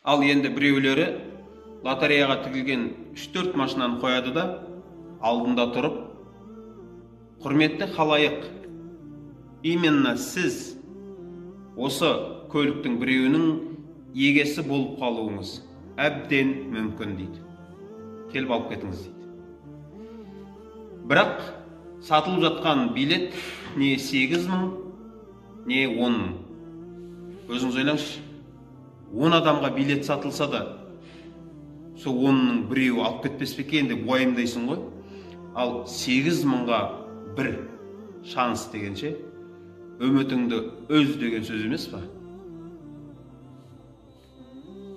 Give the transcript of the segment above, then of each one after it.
Ал енді біреулері лотереяға тігілген 3-4 машинаны қояды да, алдында тұрып, құрметті халайық, именно сіз осы көліктің біреуінің егесі болып қалуыңыз әбден мүмкін дейді. Келіп алып кетіңіз дейді. Бірақ сатылып жатқан билет не 8.000, не 10.000. Өзіңіз ойлаңызшы, 10 адамға билет сатылса да, сол 10-ның біреуі алып кетпес пе екен деп уайымдайсың ғой. Ал 8.000-ға бір шанс дегенше, үмітіңді өз деген сөз емес па?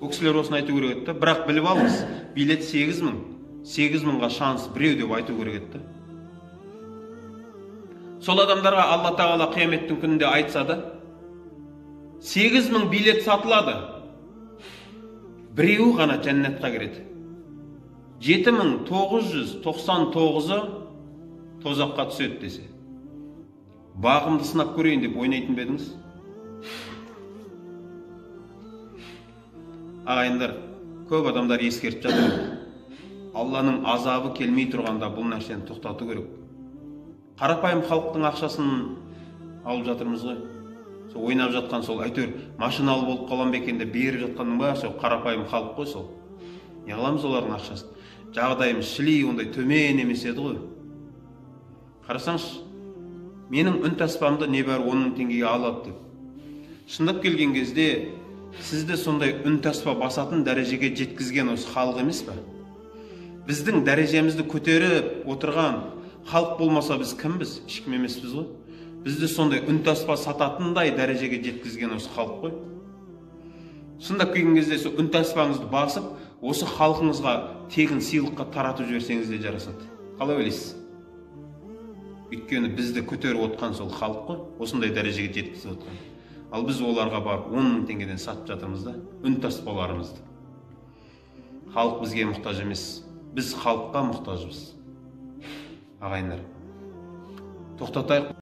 Бұл кісілер осыны айту керек еді. Бірақ біліп алыңыз, билет 8.000, 8.000-ға шанс біреу деп айту керек еді. Сол адамдарға Алла Тағала қияметтің күнінде айтса да, 8.000 билет сатылады, біреуі ғана жәннатқа кіреді. 7.999-ы тозаққа түседі десе, бағымды сынап көрейін деп ойнайтын ба едіңіз? Ағайындар, көп адамдар ескертіп жатыр. Алланың азабы келмей тұрғанда бұл нәрсені тоқтату керек. Қарапайым халықтың ақшасын алып жатырмыз ғой. Сол ойнап жатқан сол әйтеуір машиналы болып қалам бекенде беріп жатқанның ба, сол қарапайым халық қой сол. Не қыламыз олардың ақшасын? Жағдайым шілей ондай төмен емес еді ғой. Қарасаңыз, менің үнтаспамды небәрі 10.000 теңгеге алады деп. Шындап келген кезде сізді сондай үнтаспа басатын дәрежеге жеткізген осы халық емес па? Біздің дәрежемізді көтеріп отырған халық болмаса біз кімбіз? Ешкім емеспіз ғой. Бізді сондай үнтаспа сататындай дәрежеге жеткізген осы халық қой. Шындап келген кезде сол үнтаспаңызды басып, осы халқыңызға тегін сыйлыққа таратып жіберсеңіз де жарасады. Қалай ойлайсыз? Өйткені бізді көтеріп отқан сол халық қой, осындай дәрежеге жеткізіп отқан. Ал біз оларға барып 10.000 теңгеден сатып жатырмыз да, үнтаспаларымызды. Халық бізге мұқтаж емес, біз халыққа мұқтажбыз. Ағайындар, тоқтатайық.